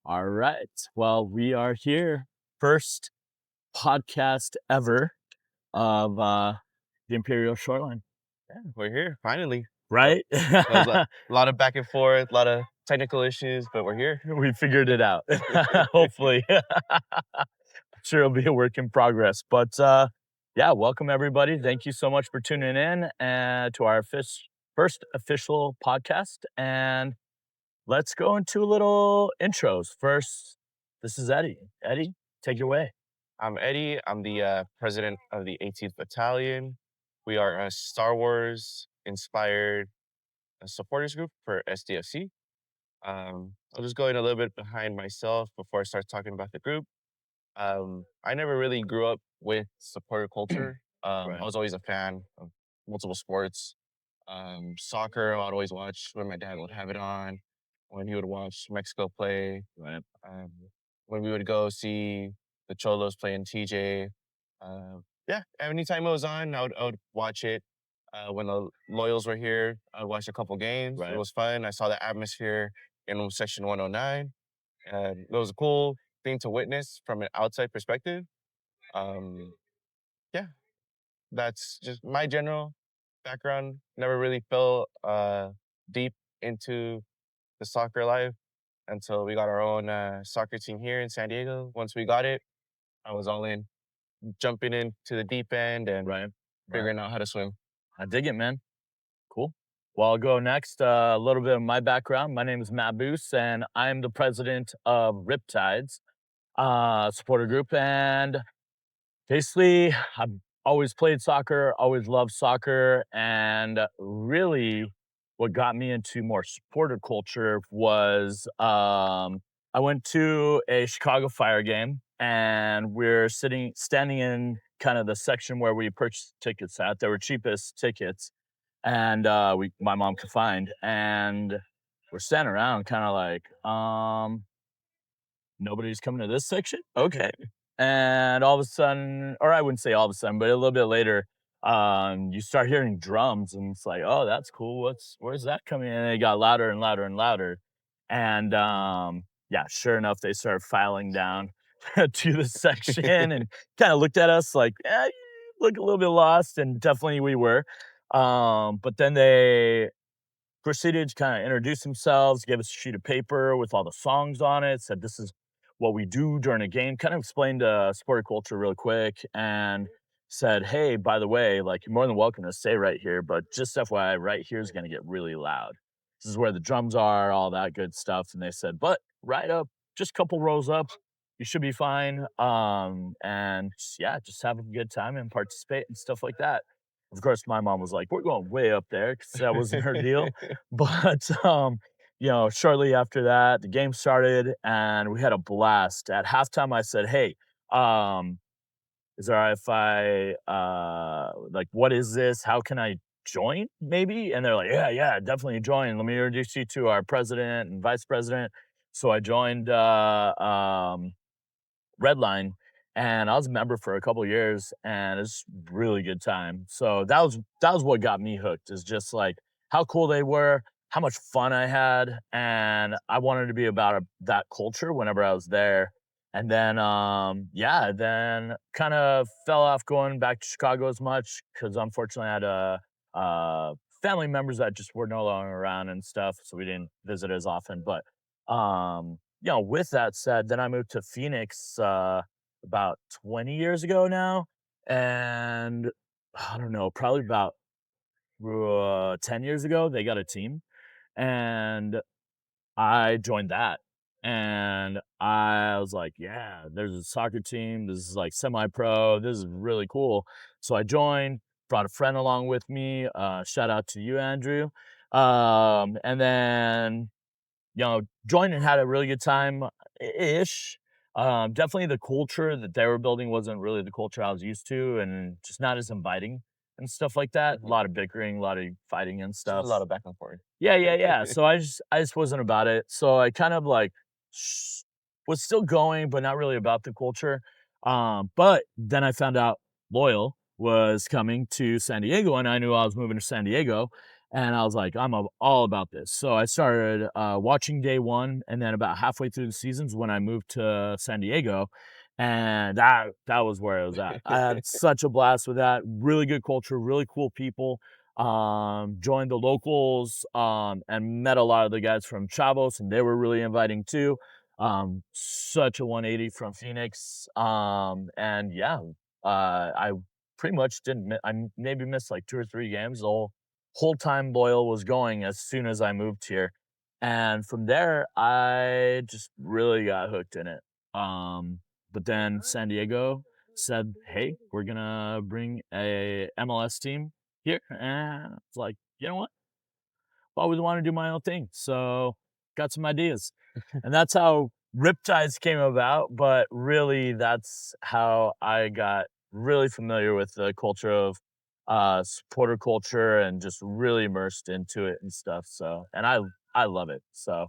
All right. Well, we are here. First podcast ever of the Imperial Shoreline, Yeah, we're here finally. That right? that was a lot of back and forth, a lot of technical issues, but we're here. We figured it out. Hopefully. Sure it'll be a work in progress. But yeah, welcome everybody. Thank you so much for tuning in to our first official podcast. And let's go into a little intros. First, this is Eddie. Eddie, take it away. I'm Eddie. I'm the president of the 18th Battalion. We are a Star Wars inspired supporters group for SDFC. I'll just go in a little bit behind myself before I start talking about the group. I never really grew up with supporter culture. I Right. was always a fan of multiple sports. Soccer, I'd always watch when my dad would have it on, when he would watch Mexico play, Right. um, when we would go see the Cholos play in TJ. Yeah, anytime it was on, I would watch it. When the Loyals were here, I would watch a couple games. It Right. was fun. I saw the atmosphere in section 109, and it was a cool thing to witness from an outside perspective. Um, yeah, that's just my general background. Never really fell deep into the soccer life until we got our own soccer team here in San Diego. Once we got it, I was all in, jumping into the deep end and Right. Right. figuring out how to swim. I dig it, man. Cool. Well, I'll go next. A little bit of my background. My name is Matt Boos, and I'm the president of Riptides supporter group. And basically, I've always played soccer, always loved soccer, and really, what got me into more supporter culture was I went to a Chicago Fire game, and we're standing in kind of the section where we purchased tickets at. They were cheapest tickets, and my mom could find, and we're standing around, kind of like, nobody's coming to this section? Okay. And all of a sudden, or I wouldn't say all of a sudden, but a little bit later, you start hearing drums and it's like, oh, that's cool. Where's that coming in? And it got louder and louder and louder. And yeah, sure enough, they started filing down to the section and kind of looked at us like, you look a little bit lost. And definitely we were. But then they proceeded to kind of introduce themselves, gave us a sheet of paper with all the songs on it, said this is what we do during a game, kind of explained sport culture real quick and said, hey, by the way, like you're more than welcome to stay right here, but just FYI, right here is going to get really loud. This is where the drums are, all that good stuff. And they said, but right up, just a couple rows up, you should be fine. And yeah, just have a good time and participate and stuff like that. Of course, my mom was like, "We're going way up there," because that wasn't her deal. But, shortly after that, the game started, and we had a blast. At halftime, I said, "Hey, um, is it alright if what is this? How can I join, maybe?" And they're like, "Yeah, yeah, definitely join. Let me introduce you to our president and vice president." So I joined, Redline, and I was a member for a couple years, and it's really good time. So that was what got me hooked. Is just like how cool they were, how much fun I had, and I wanted to be about that culture whenever I was there. And then, yeah, then kind of fell off going back to Chicago as much because unfortunately I had family members that just were no longer around and stuff, so we didn't visit as often. But with that said, then I moved to Phoenix about 20 years ago now. And I don't know, probably about 10 years ago, they got a team. And I joined that. And I was like, yeah, there's a soccer team. This is like semi pro. This is really cool. So I joined, brought a friend along with me. Shout out to you, Andrew. And then joined and had a really good time ish. Definitely the culture that they were building wasn't really the culture I was used to and just not as inviting and stuff like that. A Mhm. lot of bickering, a lot of fighting and Just a stuff. lot of back and forth. Yeah, yeah, yeah. So I just wasn't about it. So I kind of like was still going, but not really about the culture. But then I found out Loyal was coming to San Diego, and I knew I was moving to San Diego. and I was like, all about this. So I started watching day one, and then about halfway through the seasons when I moved to San Diego, and that was where I was at. I had such a blast with that. Really good culture, really cool people. Joined the locals, and met a lot of the guys from Chavos, and they were really inviting too. Such a 180 from Phoenix. And yeah, I pretty much didn't. I maybe missed like 2 or 3 games. The whole time Loyal was going as soon as I moved here, and from there I just really got hooked in it. But then San Diego said, "Hey, we're gonna bring a MLS team here," and it's like, you know what? I always wanted to do my own thing, so got some ideas, and that's how Riptides came about. But really, that's how I got really familiar with the culture of supporter culture and just really immersed into it and stuff. So, and I love it. So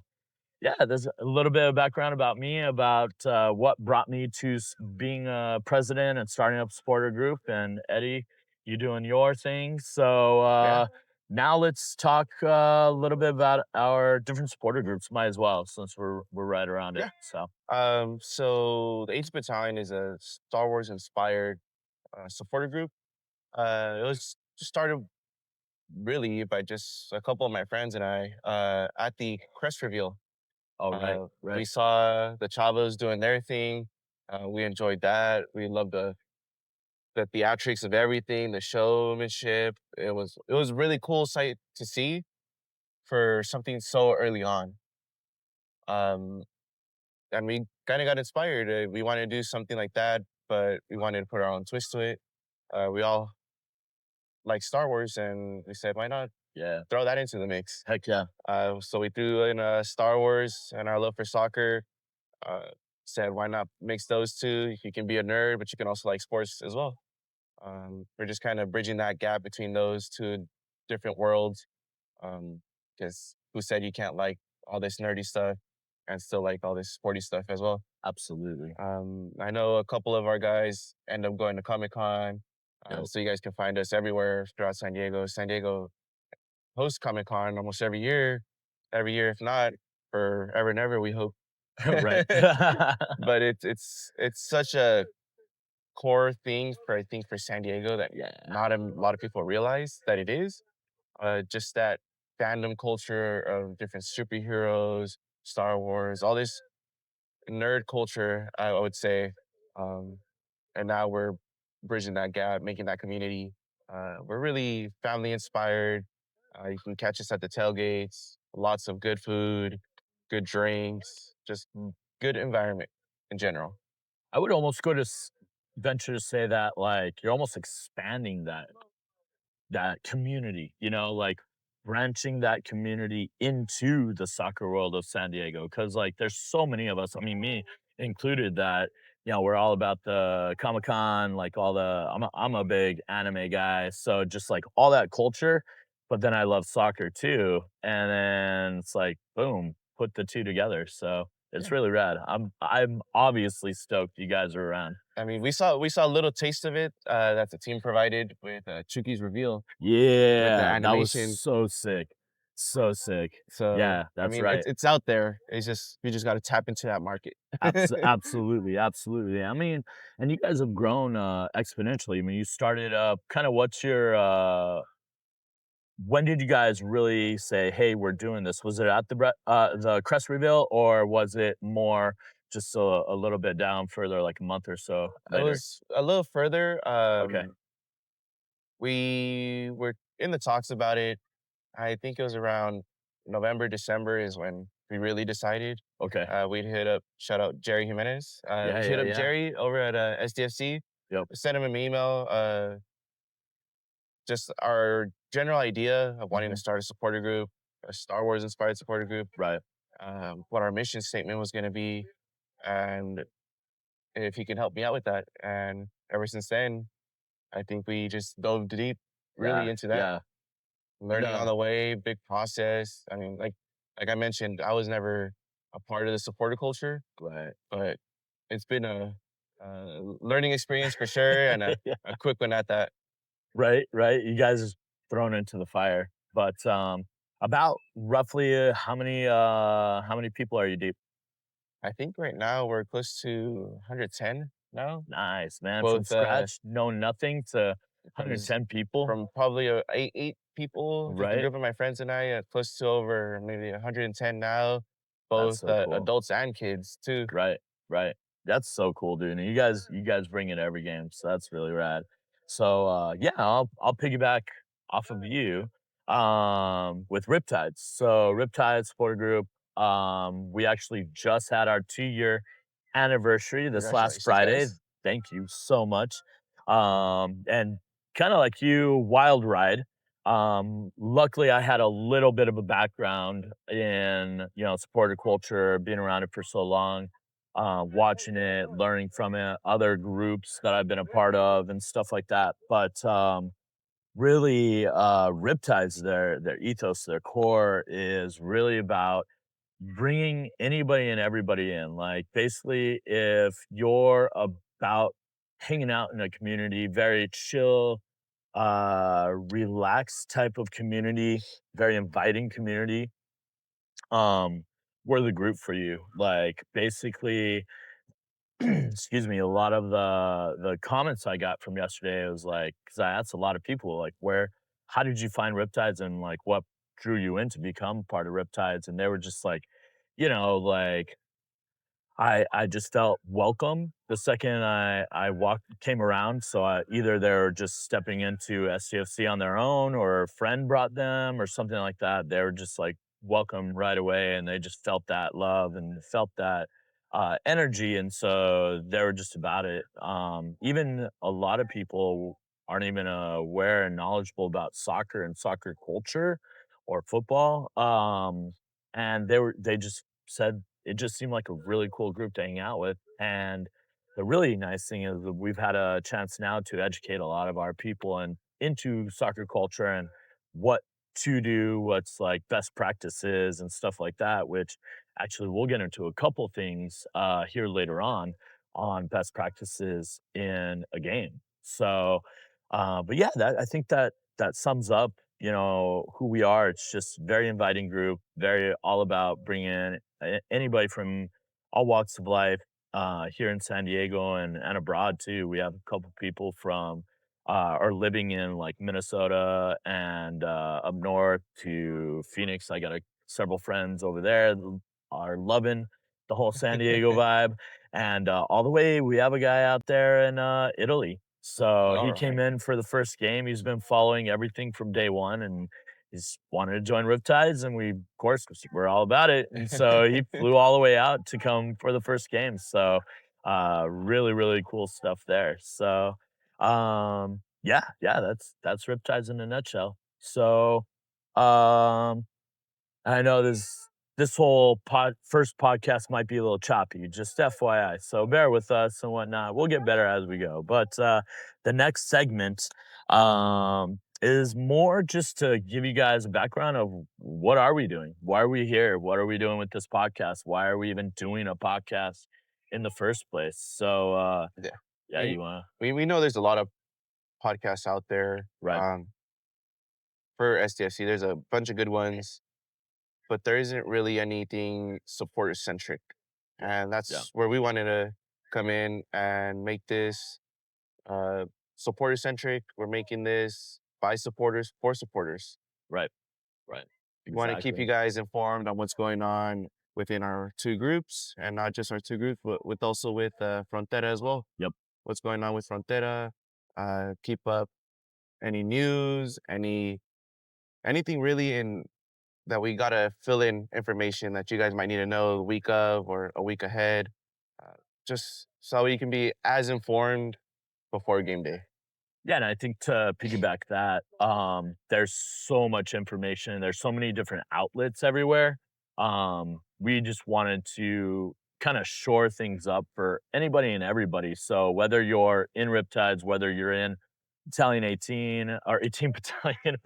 yeah, there's a little bit of background about me, about what brought me to being a president and starting up a supporter group. And Eddie, you doing your thing. So Yeah, now let's talk a little bit about our different supporter groups. Might as well, since we're right around it. yeah. So So the 8th Battalion is a Star Wars inspired supporter group. It was just started really by just a couple of my friends and I at the crest reveal. all right, We right. saw the Chavos doing their thing. We enjoyed that. We loved the theatrics of everything, the showmanship. It was a really cool sight to see for something so early on. Um, and we kind of got inspired. We wanted to do something like that, but we wanted to put our own twist to it. We all like Star Wars, and we said, why not Yeah, throw that into the mix? heck yeah. So we threw in Star Wars and our love for soccer. Uh, Said, why not mix those two? You can be a nerd, but you can also like sports as well. We're just kind of bridging that gap between those two different worlds. Because who said you can't like all this nerdy stuff and still like all this sporty stuff as well? Absolutely. I know a couple of our guys end up going to Comic Con, Yep. so you guys can find us everywhere throughout San Diego. San Diego hosts Comic Con almost every year. Every year, if not forever and ever, we hope. Right. But it's such a core thing for I think for San Diego that Yeah. not a lot of people realize that it is. Just that fandom culture of different superheroes, Star Wars, all this nerd culture, I would say. Um, and now we're bridging that gap, making that community. We're really family inspired. You can catch us at the tailgates, lots of good food, good drinks, just good environment in general. I would almost go to venture to say that like you're almost expanding that community, like branching that community into the soccer world of San Diego. Cause like there's so many of us, I mean, me included, that, we're all about the Comic Con, like I'm a big anime guy. So just like all that culture, but then I love soccer too. And then it's like, boom, put the two together. So it's Yeah. really rad. I'm obviously stoked you guys are around. I mean, we saw a little taste of it that the team provided with Chuki's reveal with the Yeah, that was animation. so sick. So sick. So Yeah, I that's mean, it's right. it's out there. It's just we just got to tap into that market. Absolutely, absolutely. I mean, and you guys have grown, exponentially. I mean, you started up kinda what's your, when did you guys really say, "Hey, we're doing this"? Was it at the crest reveal, or was it more just a little bit down further, like a month or so It later? was a little further. Okay, We were in the talks about it. I think it was around November, December is when we really decided. okay. We'd hit up, shout out Jerry Jimenez. We Yeah, hit yeah, up yeah. Jerry over at SDFC, Yep. sent him an email, just our general idea of wanting to Mhm. start a supporter group, a Star Wars inspired supporter group, Right. what our mission statement was going to be, and if he can help me out with that. And ever since then, I think we just dove deep really Yeah, into that. yeah. Learning on No. the way, big process. I mean, like I mentioned, I was never a part of the supporter culture, Right. but it's been a learning experience for sure, and a quick one at that. Right, right. You guys is thrown into the fire. But about roughly how many people are you deep? I think right now we're close to 110 now. Nice, man. From Both scratch, know nothing to from 110 people, from probably eight people, just a right? group of my friends and I, close to over maybe 110 now, That's both so cool. adults and kids too. Right, right. That's so cool, dude. And you guys bring it every game, so that's really rad. So yeah, I'll piggyback off of you with Riptides. So Riptide supporter group, we actually just had our 2-year anniversary this last Congratulations, Friday. guys. Thank you so much. And kind of like you, wild ride. Luckily I had a little bit of a background in, you know, supporter culture, being around it for so long, watching it, learning from it, other groups that I've been a part of and stuff like that. But really, Riptides, their ethos, their core is really about bringing anybody and everybody in. Like basically, if you're about hanging out in a community, very chill, relaxed type of community, very inviting community, we're the group for you. Like basically, excuse me, a lot of the comments I got from yesterday was like, because I asked a lot of people like, where, how did you find Riptides and like what drew you in to become part of Riptides? And they were just like, you know, like I just felt welcome the second I walked came around, so, either they're just stepping into SDFC on their own or a friend brought them or something like that. They were just, like, welcome right away, and they just felt that love and felt that, energy, and so they were just about it. Even a lot of people aren't even, aware and knowledgeable about soccer and soccer culture or football, and they just said it just seemed like a really cool group to hang out with. And the really nice thing is that we've had a chance now to educate a lot of our people and into soccer culture and what to do, what's like best practices and stuff like that, which actually we'll get into a couple things here later on best practices in a game. So, but yeah, that I think that sums up, you know, who we are. It's just very inviting group, very all about bringing anybody from all walks of life here in San Diego and abroad too. We have a couple people from are living in like Minnesota and up north to Phoenix. I got several friends over there that are loving the whole San Diego vibe, and all the way we have a guy out there in Italy. So All he came right. in for the first game. He's been following everything from day one, and he's wanted to join Riptides, and we, of course, we're all about it. And so he flew all the way out to come for the first game. So really, really cool stuff there. So yeah, yeah, that's Riptides in a nutshell. So um I know this whole first podcast might be a little choppy, just FYI. So bear with us and whatnot. We'll get better as we go. But the next segment is more just to give you guys a background of what are we doing? Why are we here? What are we doing with this podcast? Why are we even doing a podcast in the first place? So Yeah. yeah, We you wanna we know there's a lot of podcasts out there, right. for SDFC. There's a bunch of good ones, but there isn't really anything supporter centric. And Yeah, that's where we wanted to come in and make this uh, supporter centric. We're making this by supporters for supporters. right, right. We want to keep you Exactly. guys informed on what's going on within our two groups, and not just our two groups, but with also with Frontera as well. Yep. What's going on with Frontera? Keep up any news, anything really in that we gotta fill in information that you guys might need to know the week of or a week ahead, uh, just so you can be as informed before game day. Yeah, and I think to piggyback that, there's so much information. There's so many different outlets everywhere. We just wanted to kind of shore things up for anybody and everybody. So whether you're in Riptides, whether you're in Battalion 18 or 18 Battalion,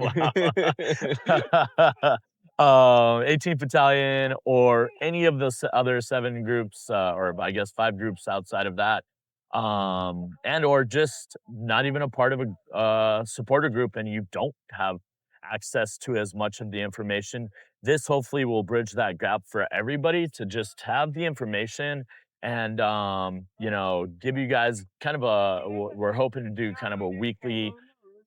wow, 18 Battalion or any of the other 7 groups, or I guess 5 groups outside of that, and or just not even a part of a supporter group and you don't have access to as much of the information. This hopefully will bridge that gap for everybody to just have the information and you know, give you guys kind of we're hoping to do kind of a weekly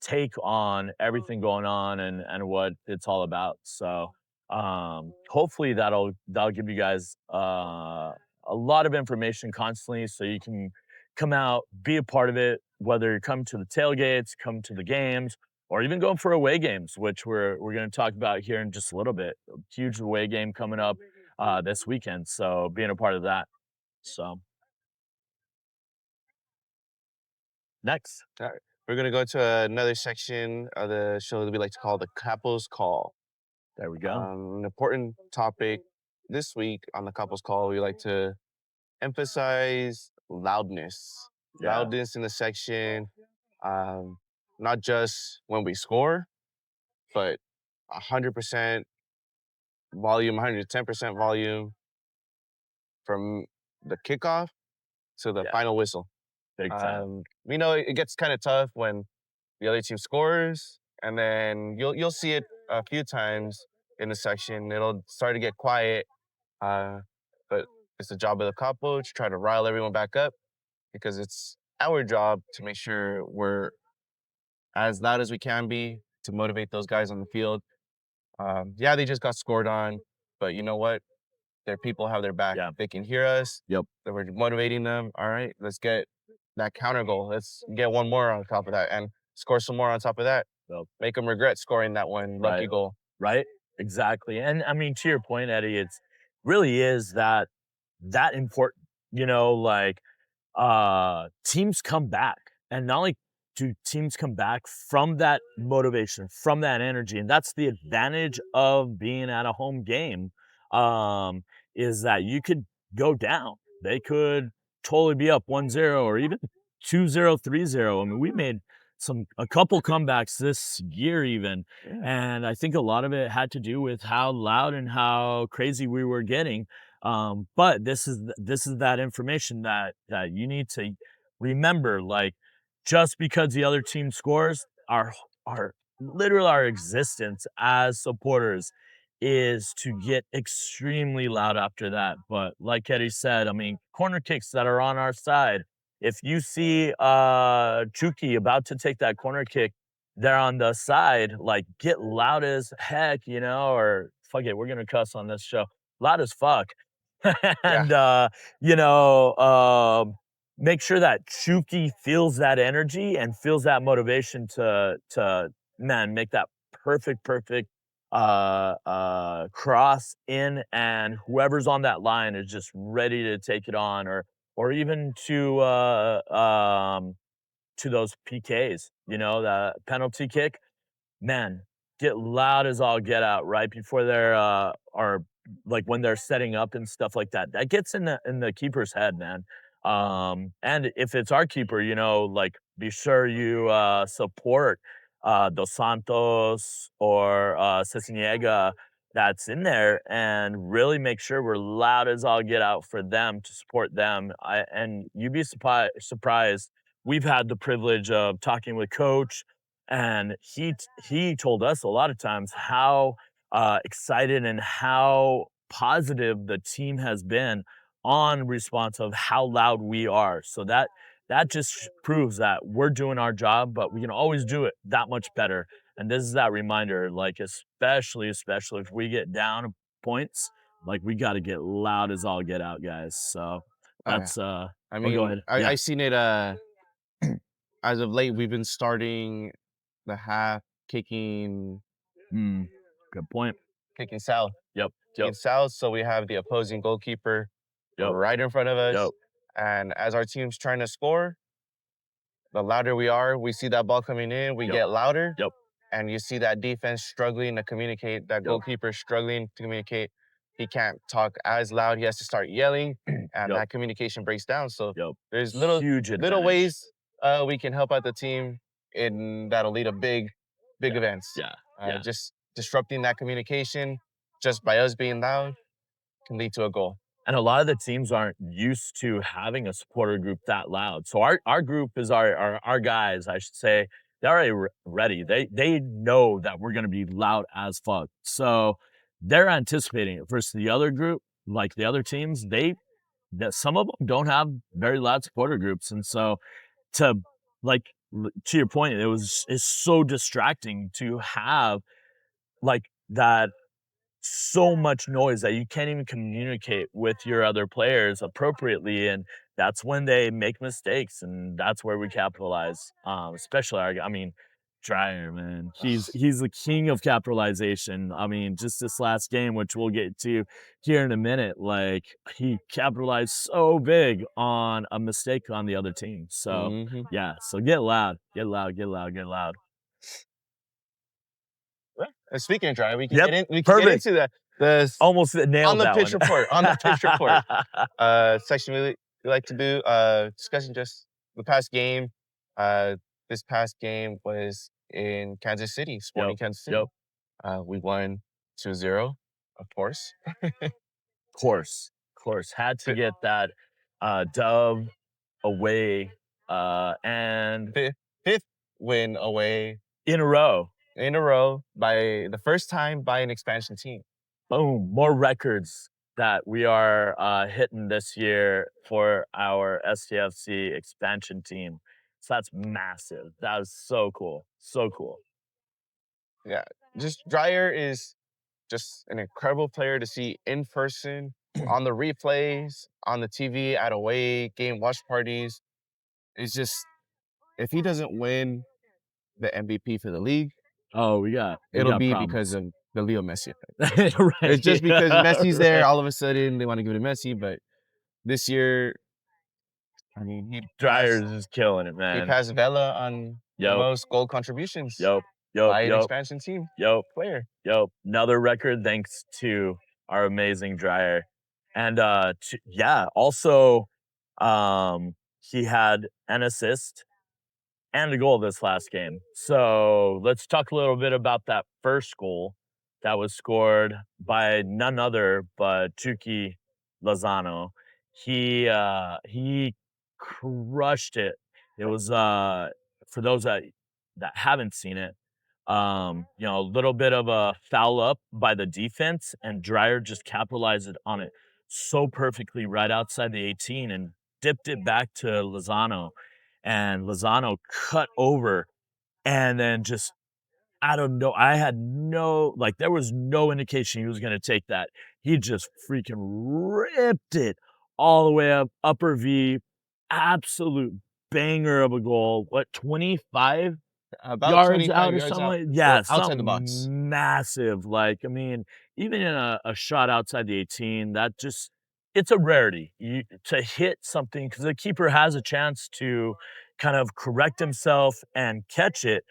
take on everything going on and what it's all about. So hopefully that'll give you guys a lot of information constantly so you can come out, be a part of it, whether you come to the tailgates, come to the games, or even going for away games, which we're going to talk about here in just a little bit. A huge away game coming up this weekend, so being a part of that. So next, All right. We're gonna go to another section of the show that we like to call the couples call. there we go. An important topic this week on the couples call. We like to emphasize loudness, Yeah, loudness in the section. Um, Not just when we score, but 100% volume, 110% volume from the kickoff to the yeah, final whistle. big time. We know it gets kind of tough when the other team scores, and then you'll see it a few times in the section. It'll start to get quiet, uh, but it's the job of the couple to try to rile everyone back up because it's our job to make sure we're as loud as we can be to motivate those guys on the field. Yeah, they just got scored on, but you know what? Their people have their back. Yeah, They can hear us. yep, That we're motivating them. All right, let's get that counter goal. Let's get one more on top of that and score some more on top of that. yep, Make them regret scoring that one lucky right. goal. Right? Exactly. And I mean, to your point, Eddie, it's really is that important, you know, like teams come back. And not only do teams come back from that motivation, from that energy, and that's the advantage of being at a home game, um, is that you could go down. They could totally be up 1-0 or even 2-0, 3-0. I mean, we made a couple comebacks this year even, Yeah. and I think a lot of it had to do with how loud and how crazy we were getting. But this is that information that you need to remember. Like, just because the other team scores, our literal our existence as supporters is to get extremely loud after that. But like Eddie said, I mean, corner kicks that are on our side. If you see Chucky about to take that corner kick there on the side, like get loud as heck, you know, or fuck it, we're gonna cuss on this show. Loud as fuck. Yeah. And you know, make sure that Chucky feels that energy and feels that motivation to man, make that perfect cross in, and whoever's on that line is just ready to take it on, or even to those PKs, you know, the penalty kick. Man, get loud as all get out right before they're, or like when they're setting up and stuff like that. That gets in the keeper's head, man. And if it's our keeper, you know, like be sure you support Dos Santos or Ceciniega that's in there and really make sure we're loud as all get out for them to support them. And you'd be surprised. We've had the privilege of talking with coach, and he told us a lot of times how excited and how positive the team has been on response of how loud we are. So that just proves that we're doing our job, but we can always do it that much better. And this is that reminder, like especially if we get down points, like we got to get loud as all get out, guys. So Oh yeah. that's I oh, go mean, ahead. I Yeah. seen it. As of late, we've been starting the half kicking Mm, good point. kicking south, Yep. kicking Yep. south. So we have the opposing goalkeeper Yep. right in front of Yep. us, and as our team's trying to score, the louder we are, we see that ball coming in, we Yep. get louder, Yep. and you see that defense struggling to communicate, that Yep. goalkeeper struggling to communicate. He can't talk as loud. He has to start yelling, and Yep. that communication breaks down. So Yep. there's Huge little advantage. ways we can help out the team in that'll lead to big Yeah. events. Yeah. Yeah. Just disrupting that communication just by us being loud can lead to a goal. And a lot of the teams aren't used to having a supporter group that loud. So our group is our guys, I should say. they're already ready. They know that we're gonna be loud as fuck. So they're anticipating it versus the other group, like the other teams, they that some of them don't have very loud supporter groups. And so to like to your point, it's so distracting to have like that so much noise that you can't even communicate with your other players appropriately, and that's when they make mistakes, and that's where we capitalize. Especially I mean, Dryer, man, he's the king of capitalization. I mean, just this last game, which we'll get to here in a minute, like he capitalized so big on a mistake on the other team. So Mhm. yeah, so get loud, get loud, get loud, get loud. Well, and speaking of dry, Yep, we can get perfect. into the Almost on nailed the that pitch one. report, on the pitch report. Section we like to do, discussing just the past game. This past game was in Kansas City, Yep, Sporting Kansas City. yep. We won 2-0, of course. Course, had to Fi get that, dub away, and fi 5th win away in a row. in a row by the first time by an expansion team. Boom, more records that we are, hitting this year for our SDFC expansion team. So that's massive. That is so cool, so cool. Yeah, just Dreyer is just an incredible player to see in person, on the replays, on the TV, at away game watch parties. It's just if he doesn't win the MVP for the league, Oh, we it'll got be because problems. of the Leo Messi effect. It's Right, just because Messi's there, right. all of a sudden they want to give it to Messi, but this year, I mean, Dryer's is killing it, he man. passed Vela on the Yep, most goal contributions yep, yep, by an yep. expansion team Yep. player. Yep. Another record thanks to our amazing dryer. And yeah, also he had an assist and a goal this last game. So let's talk a little bit about that first goal that was scored by none other but Chucky Lozano. He crushed it. It was for those that haven't seen it, a little bit of a foul up by the defense, and Dryer just capitalized on it so perfectly right outside the 18 and dipped it back to Lozano, and Lozano cut over, and then just I don't know. I had no like there was no indication he was gonna take that. He just freaking ripped it all the way up, upper V, absolute banger of a goal. What, 25 About yards 25 out or yards something out, like yeah, outside the box. something massive. Like, I mean, even in a shot outside the 18, that just it's a rarity to hit something because the keeper has a chance to kind of correct himself and catch it,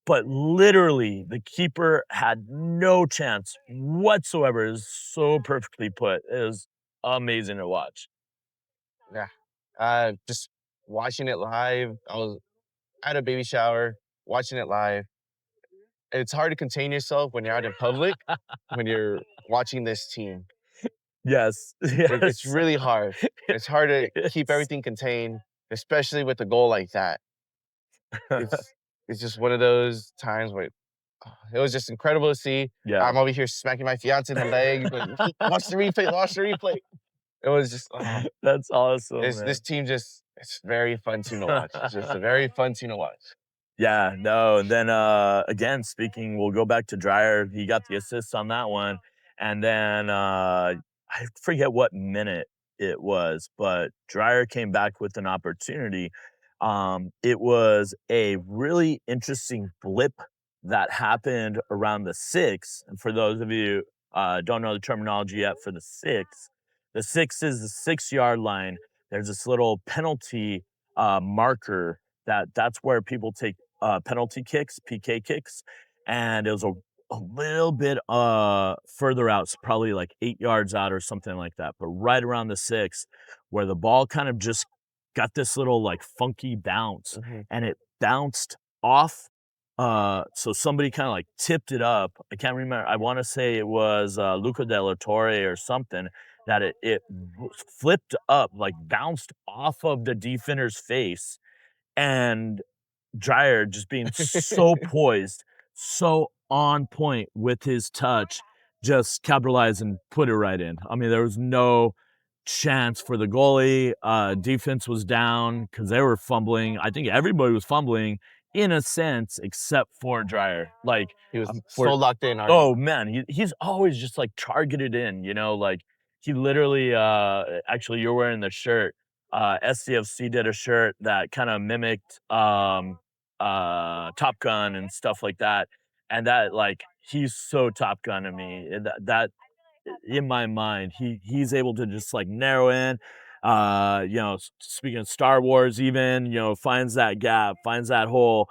but literally, the keeper had no chance whatsoever. It was so perfectly put. It was amazing to watch. Yeah. Just watching it live. I was at a baby shower, watching it live. It's hard to contain yourself when you're out in public, when you're watching this team. Yes, It's yes. really hard. It's hard to keep It's everything contained, especially with a goal like that. It's it's just one of those times where it was just incredible to see. yeah. I'm over here smacking my fiance in the leg, but watch the replay, watch the replay. It was just That's awesome, this man. team just it's very fun team to watch. It's just a very fun team to watch. Yeah, no, and then, again, speaking we'll go back to Dryer, he got the assist on that one, and then, I forget what minute it was, but Dryer came back with an opportunity. It was a really interesting blip that happened around the 6, and for those of you, don't know the terminology yet for the 6 is the 6-yard line. There's this little penalty, marker that's where people take penalty kicks, PK kicks, and it was a little bit further out, so probably like 8 yards out or something like that. But right around the 6, where the ball kind of just got this little like funky bounce, Mhm. and it bounced off. So somebody kind of like tipped it up. I can't remember. I want to say it was Luca Della Torre or something that flipped up, like bounced off of the defender's face and Dryer just being so poised, so on point with his touch, just capitalize and put it right in. I mean, there was no chance for the goalie. Defense was down because they were fumbling. I think everybody was fumbling in a sense, except for Dryer. Like, He was for so locked in already. oh man, he's always just like targeted in, like he literally actually you're wearing the shirt. SDFC did a shirt that kind of mimicked Top Gun and stuff like that. And that like he's so Top Gun to me. That in my mind, he's able to just like narrow in. Speaking of Star Wars, even finds that gap, finds that hole,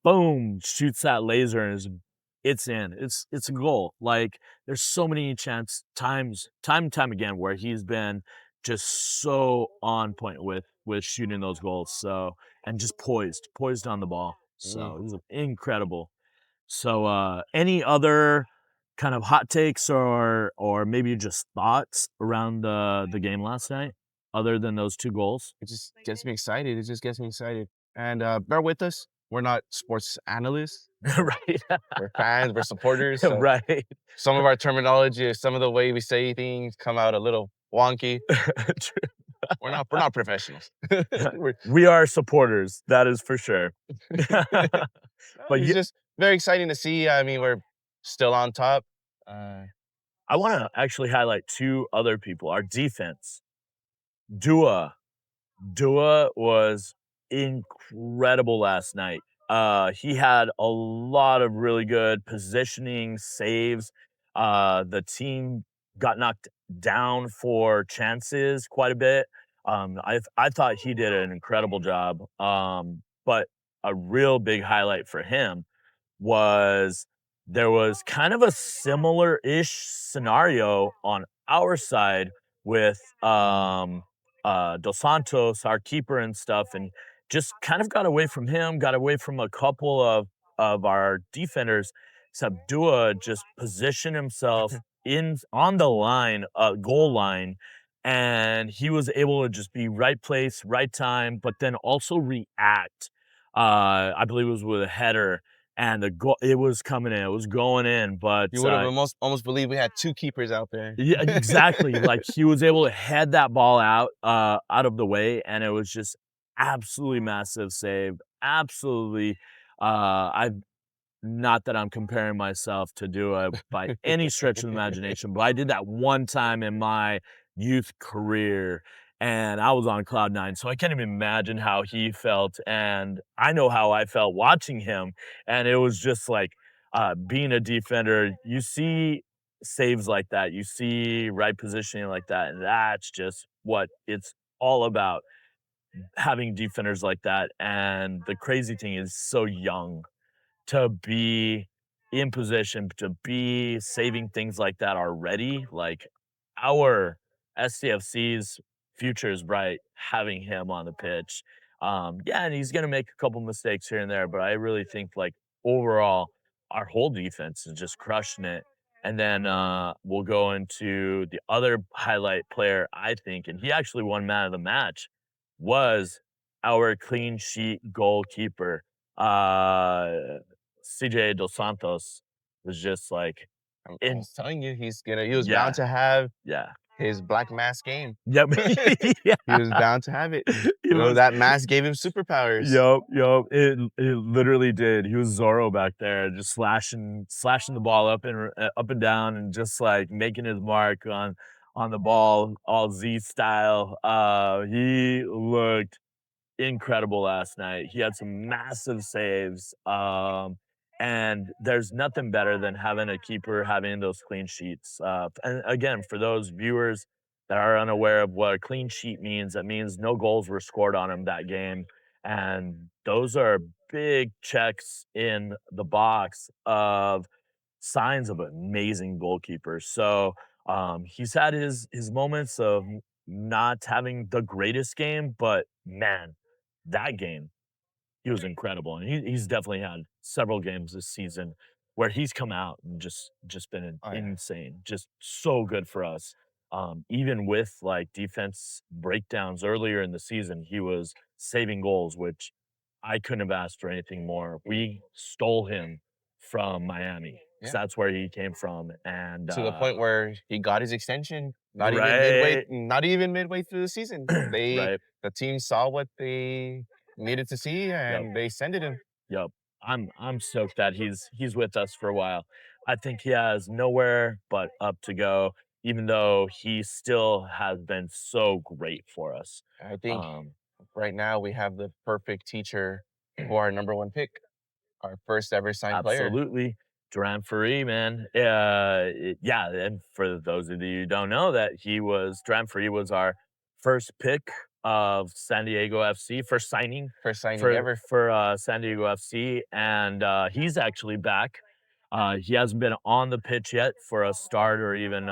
boom, shoots that laser, and it's in. It's a goal. Like there's so many time and time again, where he's been just so on point with shooting those goals. So and just poised on the ball. Mm. So it was incredible. So, any other kind of hot takes or maybe just thoughts around the game last night, other than those 2 goals? It just gets me excited. It just gets me excited. And bear with us. We're not sports analysts. Right. We're fans. We're supporters. So Right. some of our terminology, some of the way we say things come out a little wonky. True. We're not professionals. We're, We are supporters, that is for sure. no, But it's yeah, just very exciting to see. I mean, we're still on top. Uh, I wanna actually highlight 2 other people, our defense. Dua. Dua was incredible last night. He had a lot of really good positioning saves. The team got knocked down for chances quite a bit. I thought he did an incredible job. But a real big highlight for him was there was kind of a similar-ish scenario on our side with mm, Dos Santos, our keeper and stuff, and just kind of got away from him, got away from a couple of our defenders, except Dua just positioned himself in on the line, goal line, and he was able to just be right place, right time, but then also react. I believe it was with a header, and the goal it was coming in, it was going in, but, you would have almost believed we had two keepers out there. yeah, exactly, like, he was able to head that ball out of the way, and it was just absolutely massive save, absolutely, I not that I'm comparing myself to Dua by any stretch of the imagination, but I did that one time in my youth career, and I was on cloud 9, so I can't even imagine how he felt, and I know how I felt watching him, and it was just like, being a defender, you see saves like that, you see right positioning like that, and that's just what it's all about, having defenders like that, and the crazy thing is so young to be in position, to be saving things like that already, like, our SCFC's future is bright having him on the pitch. Yeah, and he's gonna make a couple mistakes here and there, but I really think, like, overall, our whole defense is just crushing it. And then, we'll go into the other highlight player, I think, and he actually won man of the match, was our clean sheet goalkeeper. Uh CJ Dos Santos was just like I in was telling you, he was bound yeah, to have yeah. his black mask game. Yep. Yeah. He was bound to have it. It was That mask gave him superpowers. yep. It literally did. He was Zorro back there, just slashing the ball up and down and just, like, making his mark on the ball, all Z style. He looked incredible last night. He had some massive saves. And there's nothing better than having a keeper having those clean sheets. And again, for those viewers that are unaware of what a clean sheet means, that means no goals were scored on him that game. And those are big checks in the box of signs of an amazing goalkeeper. So he's had his moments of not having the greatest game, but man, that game, he was incredible, and he's definitely had several games this season where he's come out and just been Oh yeah. insane, just so good for us. Even with like defense breakdowns earlier in the season, he was saving goals, which I couldn't have asked for anything more. We stole him from Miami because Yeah. that's where he came from, and, To the point where he got his extension, right, not even midway through the season. right, The team saw what they needed to see, yep. and they sent it him. Yep. I'm stoked that he's with us for a while. I think he has nowhere but up to go, even though he still has been so great for us. I think Um, right now we have the perfect teacher for our number 1 pick, our first ever signed player. Absolutely. Duran Free, man. Yeah, and for those of you who don't know that he was Duran Free was our first pick of San Diego FC, first signing First signing ever. for San Diego FC, and he's actually back. He hasn't been on the pitch yet for a start or even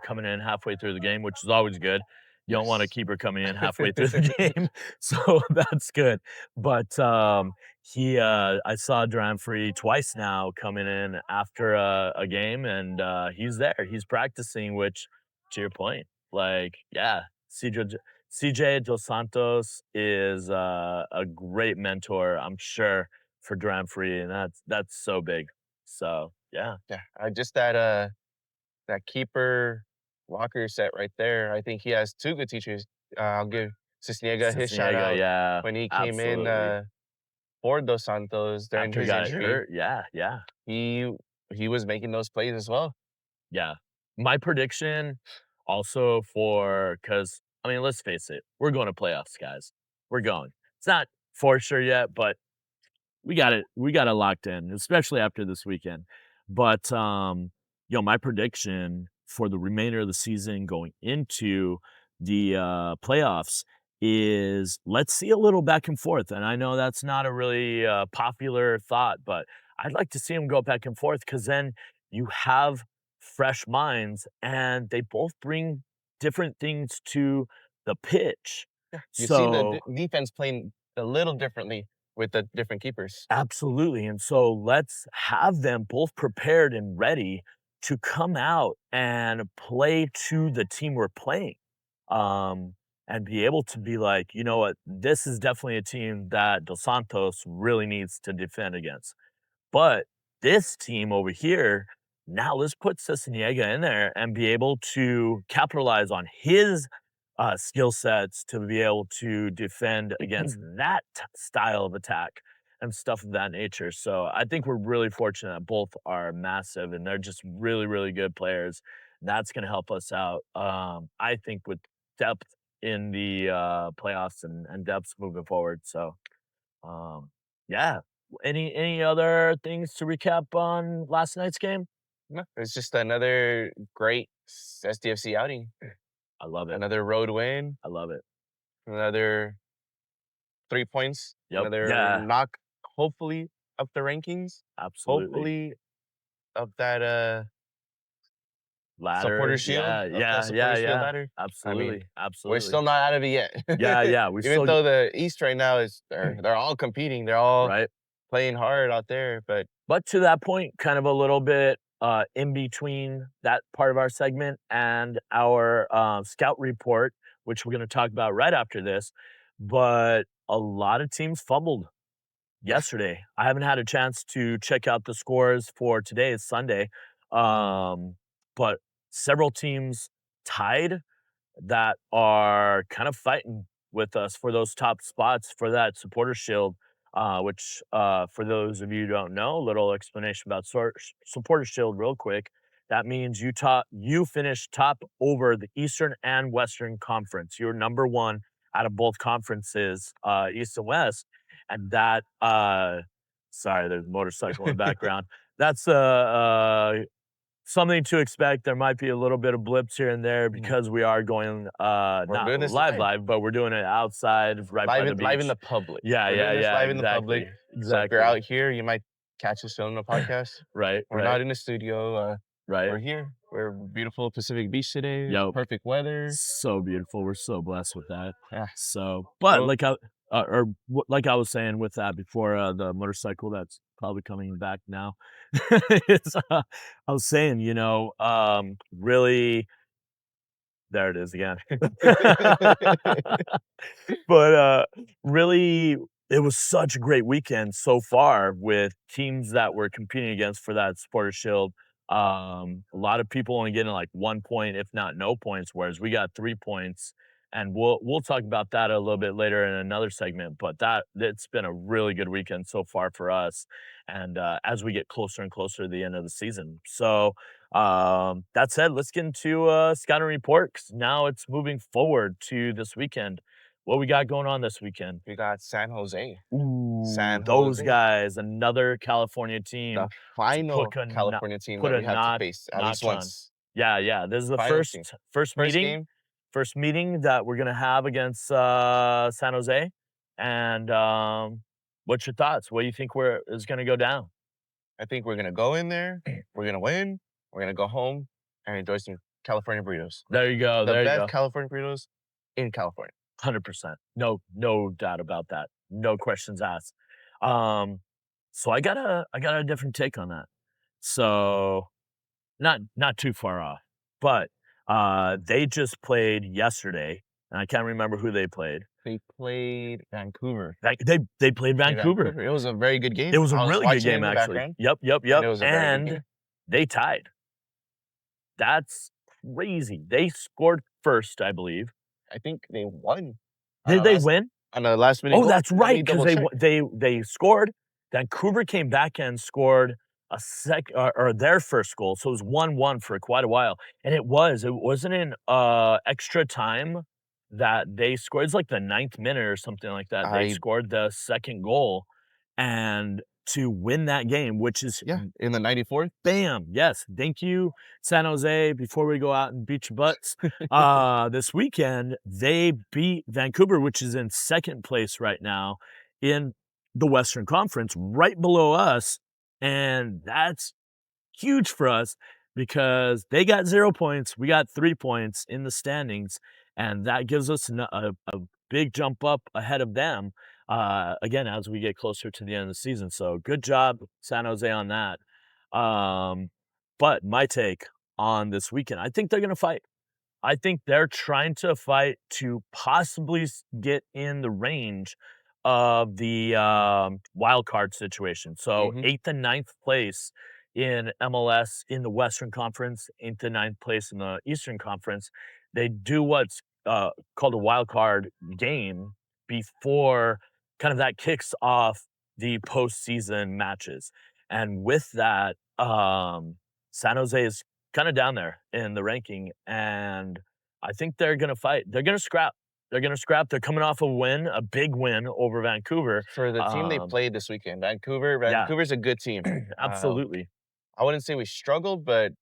coming in halfway through the game, which is always good. You don't want to Yes. keep her coming in halfway through the game, so that's good. But I saw Duran Free twice now coming in after a game, and he's there. He's practicing, which, to your point, like, yeah, CJ Dos Santos is a great mentor, I'm sure, for Duran Free, and that's so big. So yeah, Yeah, just that keeper locker set right there. I think he has 2 good teachers. I'll give Cisniega his shout Cisniega, out yeah, when he came in, absolutely. for Dos Santos during After he his got injury. hurt, yeah, yeah. He he was making those plays as well. Yeah. My prediction also for because I mean, let's face it, we're going to playoffs, guys. We're going. It's not for sure yet, but we got it locked in, especially after this weekend. But my prediction for the remainder of the season going into the playoffs is let's see a little back and forth. And I know that's not a really popular thought, but I'd like to see them go back and forth because then you have fresh minds and they both bring different things to the pitch. Yeah, you see the So defense playing a little differently with the different keepers. absolutely, and so let's have them both prepared and ready to come out and play to the team we're playing, and be able to be like, "You know what? This is definitely a team that Dos Santos really needs to defend against." But this team over here, now let's put Sisniega in there and be able to capitalize on his skill sets to be able to defend against that style of attack and stuff of that nature. So I think we're really fortunate that both are massive and they're just really, really good players. That's going to help us out. I think with depth in the playoffs and depth moving forward. So um, yeah. Any other things to recap on last night's game? No, it's just another great SDFC outing. I love it. Another road win, I love it. another 3 points, Yep. another Yeah. knock, hopefully up the rankings, Absolutely. hopefully up that Ladder. Yeah. Yeah. Yeah. supporter shield Yeah. ladder. I mean, Absolutely. we're Absolutely. still not out of it Yeah. yet. Yeah. We Even still though the East right now is they're all competing, they're all right. playing hard out there, but But to that point, kind of a little bit in between that part of our segment and our scout report, which we're going to talk about right after this. But a lot of teams fumbled yeah, yesterday. I haven't had a chance to check out the scores for today. It's Sunday. But several teams tied that are kind of fighting with us for those top spots for that supporter shield. Which, for those of you who don't know, a little explanation about supporter shield, real quick. That means you finish top over the Eastern and Western Conference. You're number one out of both conferences, East and West, and that. Sorry, there's a motorcycle in the background. That's something to expect. There might be a little bit of blips here and there mhm. because we are going, We're not doing this live live. live, but we're doing it outside right by the Live in beach. the public. Yeah, We're yeah, doing this yeah, live in the public. exactly, So if you're exactly. out here, you might catch us filming a podcast. Right, We're right, not in the studio. right. We're here. We're beautiful Pacific Beach today. Yep. Perfect weather. So beautiful. We're so blessed with that. Yeah. So, but Well, like I was saying with that before, the motorcycle that's probably coming back now, it's, I was saying, really there it is again. But, really, it was such a great weekend so far with teams that we're competing against for that Supporter Shield. A lot of people only getting like 1 point, if not no points, whereas we got 3 points. And we'll talk about that a little bit later in another segment. But that it's been a really good weekend so far for us. And as we get closer and closer to the end of the season. So that said, let's get into scouting report 'cause now it's moving forward to this weekend. What we got going on this weekend? We got San Jose. Ooh, San those Jose, guys, another California team the to final California team put that a we have to face at least notch on. once. Yeah, yeah, this is the Final team. First game, first meeting that we're gonna have against, San Jose, and, what's your thoughts? What do you think we're is gonna go down? I think we're gonna go in there, we're gonna win, we're gonna go home and enjoy some California burritos. There you go, The there you best go. California burritos in California. 100%. No doubt about that. No questions asked. Um, so I got a different take on that. So not too far off, but, they just played yesterday, and I can't remember who they played. They played Vancouver. Like, they played Played Vancouver. Vancouver. It was a very good It game. was a I was really good watching it game, in the actually. background, Yep, yep, and yep, it was a very good and game. they tied. That's crazy. They scored first, I believe. I think they won on Did a they last win? on a last minute Oh, goal. that's Let right, me 'cause double check. they scored. Vancouver came back and scored a or their first goal, so it was 1-1 for quite a while, and it wasn't in, extra time that they scored. It's like the 9th minute or something like that. They I scored the 2nd goal, and to win that game, which is Yeah, in the 94th. bam, yes, thank you, San Jose, before we go out and beat your butts. This weekend, they beat Vancouver, which is in 2nd place right now in the Western Conference, right below us, and that's huge for us because they got 0 points, we got 3 points in the standings, and that gives us a big jump up ahead of them, again, as we get closer to the end of the season, so good job, San Jose, on that. Um, but my take on this weekend, I think they're gonna fight. I think they're trying to fight to possibly get in the range of the, wild card situation. So Mhm. 8th and 9th place in MLS in the Western Conference, 8th and 9th place in the Eastern Conference. They do what's, called a wild card game before kind of that kicks off the postseason matches. And with that, San Jose is kinda down there in the ranking, and I think they're gonna fight. They're gonna scrap. They're gonna scrap. They're coming off a win, a big win over Vancouver. For the team they played this weekend, Vancouver. Yeah, Vancouver's a good team. absolutely. I wouldn't say we struggled, but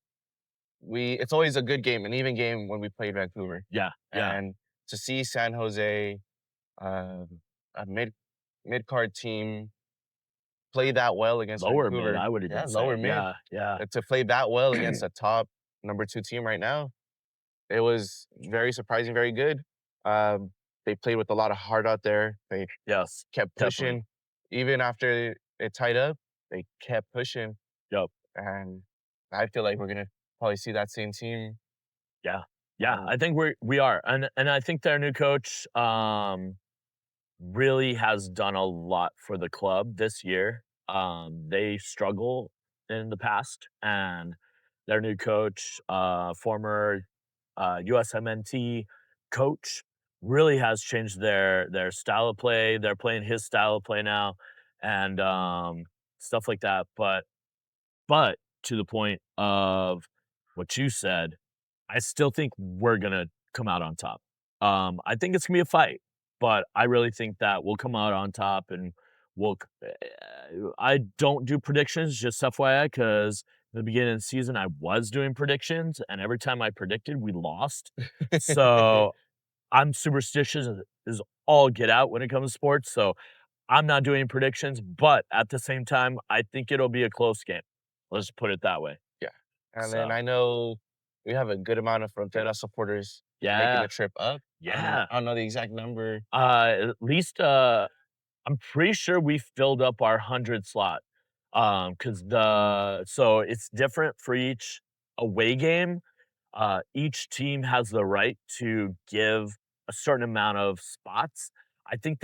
we it's always a good game, an even game when we played Vancouver. Yeah, yeah. And to see San Jose, um, a mid-card team play that well against Lower mid, Vancouver. I would Yeah, even lower say. mid. Yeah, yeah. To play that well against a top number 2 team right now, it was very surprising, very good. They played with a lot of heart out there. They Yes, kept definitely. pushing. Even after it tied up, they kept pushing, Yep. and I feel like we're gonna probably see that same team. Yeah. Yeah, Um, I think we are, and I think their new coach, really has done a lot for the club this year. They struggle in the past, and their new coach, former USMNT coach, really has changed their style of play. They're playing his style of play now, and stuff like that. But to the point of what you said, I still think we're gonna come out on top. I think it's gonna be a fight, but I really think that we'll come out on top and I don't do predictions, just FYI, because in the beginning of the season I was doing predictions, and every time I predicted, we lost. So I'm superstitious is all get out when it comes to sports. So I'm not doing predictions, but at the same time, I think it'll be a close game. Let's put it that way. yeah, and then So I know we have a good amount of Frontera supporters making yeah, the trip up. yeah. I don't know the exact number. At least, I'm pretty sure we filled up our 100 slot. Because so it's different for each away game. Each team has the right to give a certain amount of spots. I think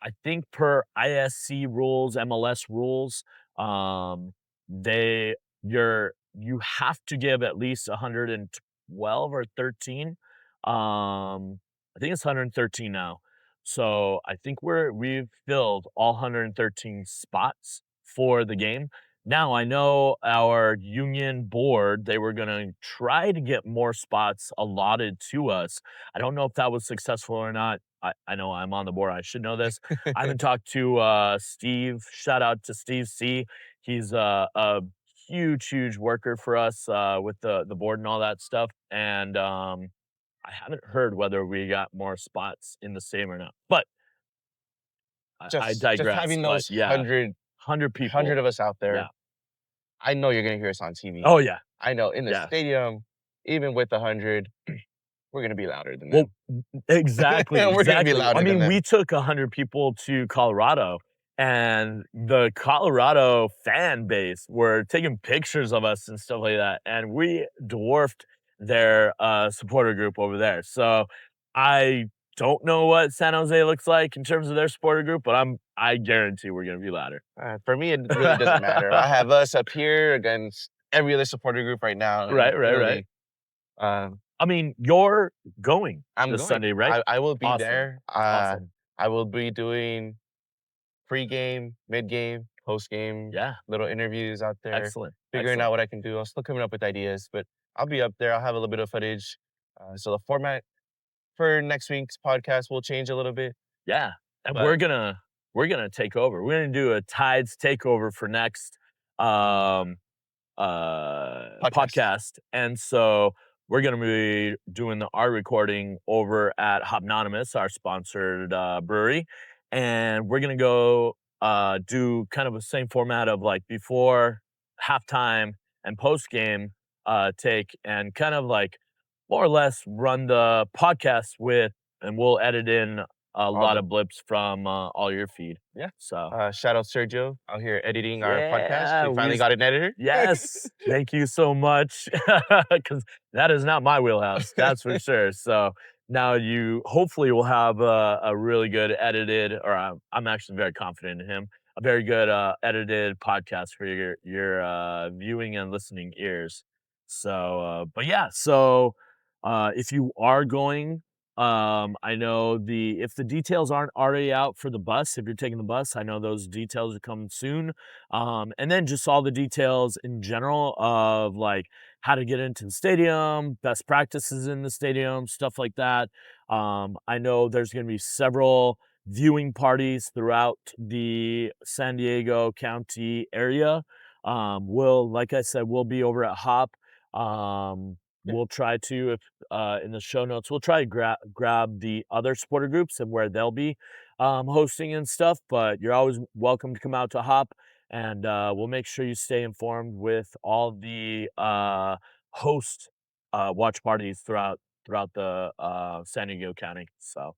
I think per ISC rules, MLS rules, um, they you have to give at least 112 or 13. I think it's 113 now. So I think we've filled all 113 spots for the game. Now I know our union board, they were gonna try to get more spots allotted to us. I don't know if that was successful or not. I know I'm on the board. I should know this. I haven't talked to Steve. Shout out to Steve C. He's a huge worker for us with the board and all that stuff. And I haven't heard whether we got more spots in the stadium or not. But I Just digress. having But those yeah, 100 people. of us out Yeah. there, I know you're gonna hear us on TV. Oh yeah. I know in the Yeah. stadium, even with 100, we're gonna be louder than Well, them. exactly, We're gonna be exactly. I louder than mean, we them. took 100 people to Colorado, and the Colorado fan base were taking pictures of us and stuff like that, and we dwarfed their, supporter group over there. So, I don't know what San Jose looks like in terms of their supporter group, but I guarantee we're gonna be louder. For me, it really doesn't matter. I have us up here against every other supporter group right now, Right, and right, right. literally, um, I mean, you're going I'm this going. Sunday, right? I will be Awesome, there. awesome. I will be doing pre-game, mid-game, post-game, Yeah, little interviews out there, excellent, figuring out excellent. what I can do. I'm still coming up with ideas, but I'll be up there. I'll have a little bit of footage. So the format for next week's podcast will change a little bit, Yeah, and but we're gonna take over. We're gonna do a Tides takeover for next, um, podcast. podcast, and so we're gonna be doing our recording over at Hopnonymous, our sponsored, brewery, and we're gonna go, do kind of the same format of, like, before, halftime, and post-game, take, and kind of, like, more or less run the podcast with and we'll edit in a All lot the of blips from, all your feed. Yeah. So, Shout out Sergio out here editing our podcast. yeah, We finally got an editor. yes, thank you so much, because that is not my wheelhouse, that's for sure. So, now you hopefully will have a really good edited or I'm actually very confident in him, a very good, edited podcast for your viewing and listening ears. So, but yeah, so, if you are going, I know if the details aren't already out for the bus, if you're taking the bus, I know those details are coming soon. And then just all the details in general of like how to get into the stadium, best practices in the stadium, stuff like that. I know there's going to be several viewing parties throughout the San Diego County area. Like I said, we'll be over at Hop. Yeah, We'll try to, if in the show notes, we'll try to grab the other supporter groups and where they'll be hosting and stuff. But you're always welcome to come out to Hop, and we'll make sure you stay informed with all the host watch parties throughout the San Diego County. So,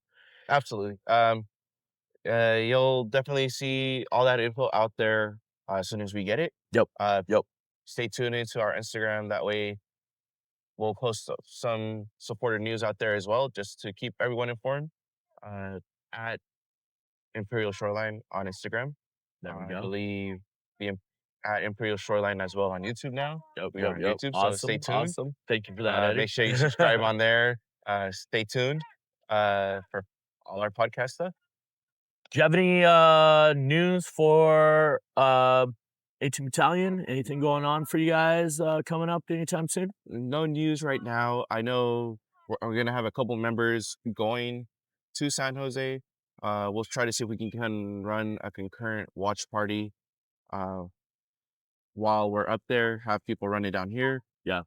absolutely. You'll definitely see all that info out there as soon as we get it. yep, Uh, yep, Stay tuned into our Instagram. That way, we'll post some supporter news out there as well, just to keep everyone informed. Uh, at Imperial Shoreline on Instagram. there we I go. believe the at Imperial Shoreline as well on YouTube now. Yep, We are yep, on yep. YouTube, so stay Awesome, tuned. awesome. Thank you for that, Eddie. Make sure you subscribe on there. Stay tuned for all our podcast stuff. Do you have any news for 18 Battalion? Anything going on for you guys coming up anytime soon? No news right now. I know we're gonna have a couple members going to San Jose. We'll try to see if we can run a concurrent watch party uh, while we're up there. Have people run it down here. Yeah,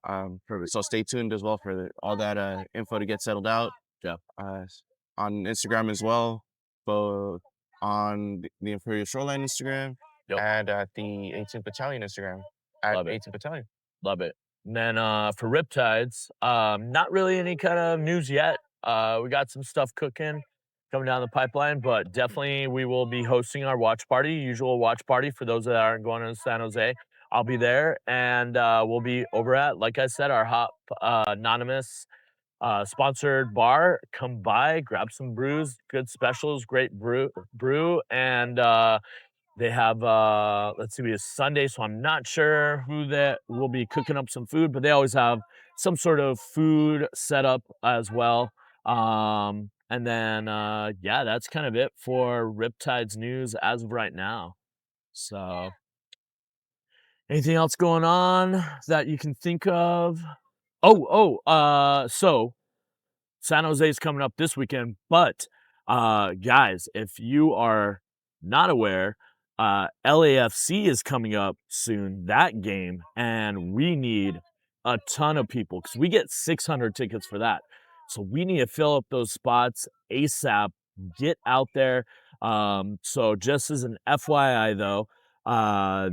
perfect. So stay tuned as well for all that info to get settled out. Yeah, On Instagram as well, both on the Imperial Shoreline Instagram yep. and at the 18th Battalion Instagram at Love it. 18th Battalion. Love it. And then for Riptides, not really any kind of news yet. We got some stuff cooking coming down the pipeline, but definitely we will be hosting our watch party, usual watch party for those that aren't going to San Jose. I'll be there and we'll be over at, like I said, our Hop Anonymous sponsored bar. Come by, grab some brews, good specials, great brew, and they have let's see, it's Sunday, so I'm not sure who that will be cooking up some food, but they always have some sort of food set up as well. And then yeah, that's kind of it for Riptide's news as of right now. So anything else going on that you can think of? So San Jose's coming up this weekend, but guys, if you are not aware, LAFC is coming up soon, that game, and we need a ton of people because we get 600 tickets for that. So we need to fill up those spots ASAP. Get out there. So just as an FYI though,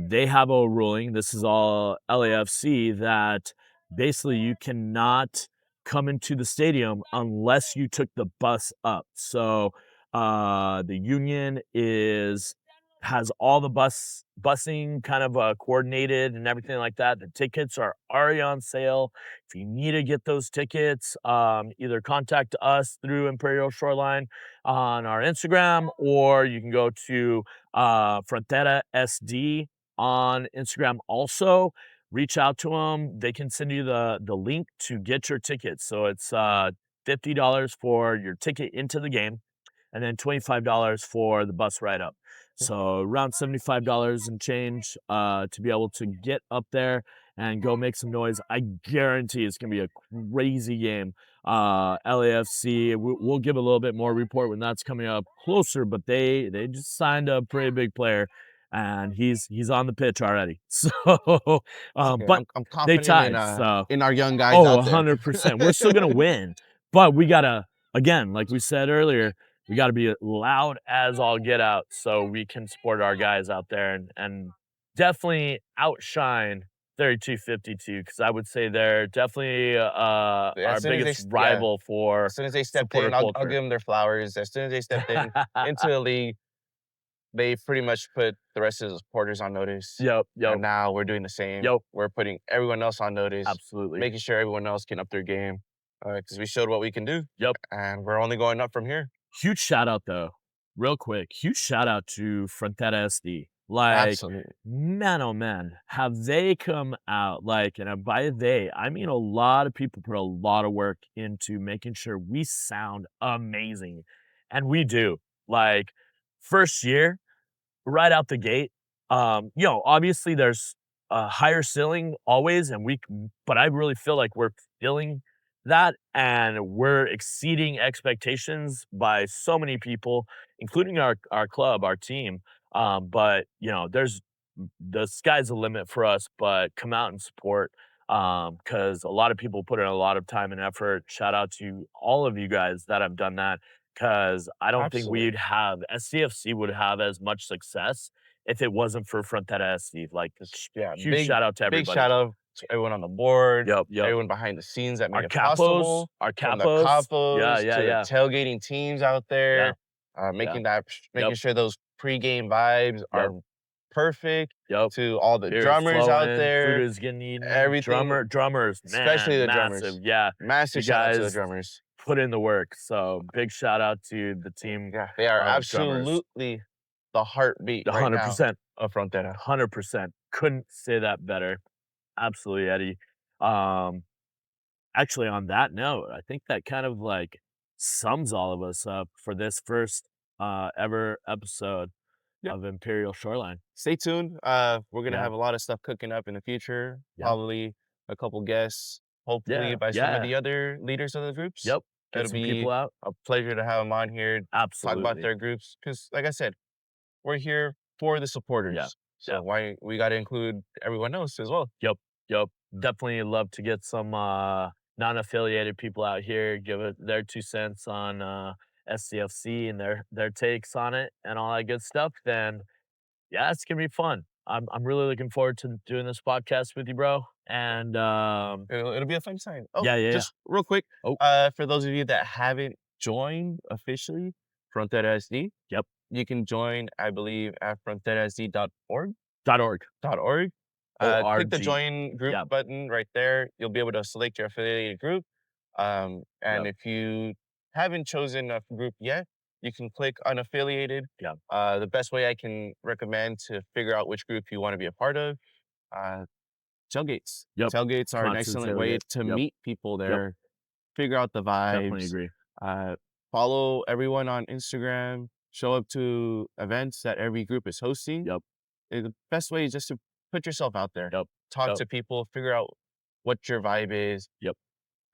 they have a ruling. This is all LAFC that basically you cannot come into the stadium unless you took the bus up. So the union is has all the busing kind of coordinated and everything like that. The tickets are already on sale. If you need to get those tickets, either contact us through Imperial Shoreline on our Instagram, or you can go to Frontera SD on Instagram also. Reach out to them. They can send you the link to get your tickets. So it's $50 for your ticket into the game, and then $25 for the bus ride up. So around $75 and change to be able to get up there and go make some noise. I guarantee it's gonna be a crazy game. LAFC, we'll give a little bit more report when that's coming up closer, but they just signed a pretty big player, and he's on the pitch already. So, It's okay. but I'm they confident tied. So, in our young guys oh, out there. 100%. We're still gonna win, but we gotta, again, like we said earlier, we got to be loud as all get out so we can support our guys out there and definitely outshine 3252 because I would say they're definitely our As soon as biggest rival for as soon as they stepped supporter in, I'll culture. give them their flowers. As soon as they stepped in into the league, they pretty much put the rest of the supporters on notice. Yep, yep, And now we're doing the same. yep, We're putting everyone else on notice, absolutely. making sure everyone else can up their game because we showed what we can do, Yep. and we're only going up from here. Huge shout out though, real quick. Huge shout out to Frontera SD. Like, Absolutely. man, oh man, have they come out like, and by they, I mean a lot of people put a lot of work into making sure we sound amazing, and we do. Like, first year, right out the gate. Obviously there's a higher ceiling always, and but I really feel like we're feeling that, and we're exceeding expectations by so many people, including our club, our team. But there's the sky's the limit for us, but come out and support because a lot of people put in a lot of time and effort. Shout out to all of you guys that have done that because I don't think Absolutely. SDFC would have as much success if it wasn't for Frontera SD. Like, Just yeah, huge shout out to big everybody. shout out to everyone on the board, Yep, yep. everyone behind the scenes that made Our it capos, possible, our from the capos. Yeah, capos yeah, to the yeah, tailgating teams out yeah, there, yeah. making Yep, sure those pregame vibes yep, are perfect, yep. to all the Beer is drummers out flowing, food there, is getting eaten. everything, Drummers, especially man, the massive. drummers. Yeah, you Massive shout out to the guys drummers. put in the work. So big shout out to the team Yeah, they are of drummers. absolutely the heartbeat right now 100%, of Frontera. 100%. Couldn't say that better. Absolutely, Eddie. Um, Actually, on that note, I think that kind of like sums all of us up for this first ever episode Yeah. of Imperial Shoreline. Stay tuned. We're gonna Yeah, have a lot of stuff cooking up in the future. yeah, Probably a couple guests. Hopefully yeah, by some of yeah. the other leaders of the groups. Yep. Get It'll some be people out. a pleasure to have them on here, talk about Absolutely. their groups. Because, like I said, we're here for the Yeah. supporters. Yeah. So why we got to include everyone else as well. Yep. Yep. Definitely love to get some non-affiliated people out here, give it their 2 cents on SCFC and their takes on it and all that good stuff. Then yeah, it's gonna be fun. I'm really looking forward to doing this podcast with you, bro. And It'll be a fun time. Oh, yeah, yeah, yeah. just real quick, Oh, for those of you that haven't joined officially Frontera SD, yep. you can join, I believe, at fronterasd.org. .org. .org. Click the ORG. join group Yep. button right there. You'll be able to select your affiliated group. And Yep. if you haven't chosen a group yet, you can click unaffiliated. Yep. The best way I can recommend to figure out which group you want to be a part of, uh, tailgates. Yep. Tailgates are Come an out to the excellent way tailgate. to Yep. meet people Yep. there, figure out the Definitely vibes, agree. uh, follow everyone on Instagram, show up to events that every group is hosting. Yep. The best way is just to put yourself out there, Yep. talk Yep. to people, figure out what your vibe is, Yep.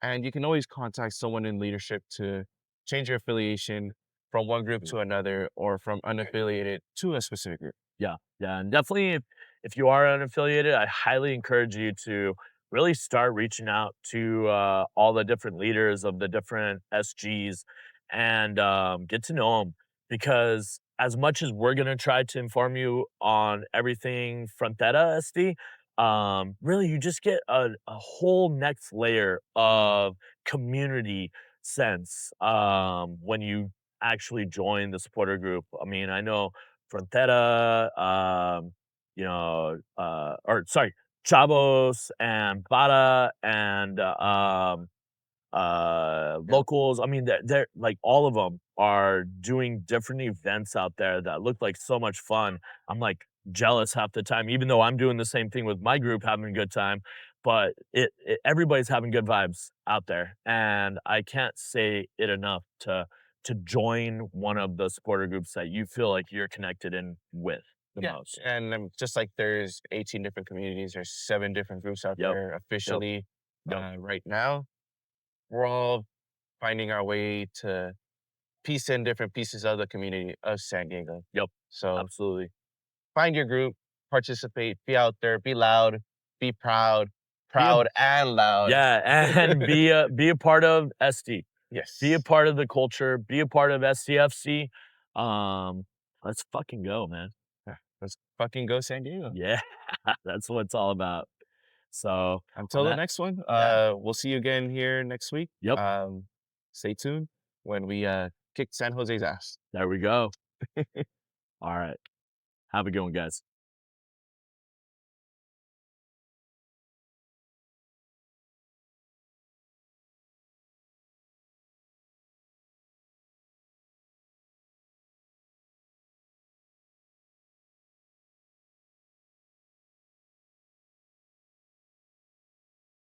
and you can always contact someone in leadership to change your affiliation from one group Mm. to another or from unaffiliated to a specific group. Yeah, yeah, and definitely if you are unaffiliated, I highly encourage you to really start reaching out to all the different leaders of the different SGs and get to know them because as much as we're gonna try to inform you on everything Frontera SD, really you just get a whole next layer of community sense when you actually join the supporter group. I mean, I know Frontera, or sorry, Chavos and Bada and Yeah. locals. I mean, they're like all of them are doing different events out there that look like so much fun. I'm like jealous half the time, even though I'm doing the same thing with my group, having a good time. But everybody's having good vibes out there, and I can't say it enough to join one of the supporter groups that you feel like you're connected in with the Yeah. most. And just like there's 18 different communities, there's 7 different groups out Yep. there Yep. officially Yep. right now. We're all finding our way to piece in different pieces of the community of San Diego. Yep. So Absolutely. find your group, participate, be out there, be loud, be proud, Be a proud and loud. Yeah, and be a part of SD. Be a Yes. part of the culture, be a part of SDFC. Um, let's fucking go, man. Yeah, let's fucking go San Diego. Yeah, that's what it's all about. So, on Until the that next one, yeah, we'll see you again here next week. yep, Stay tuned when we kick San Jose's ass. there we go. Alright, have a good one, guys.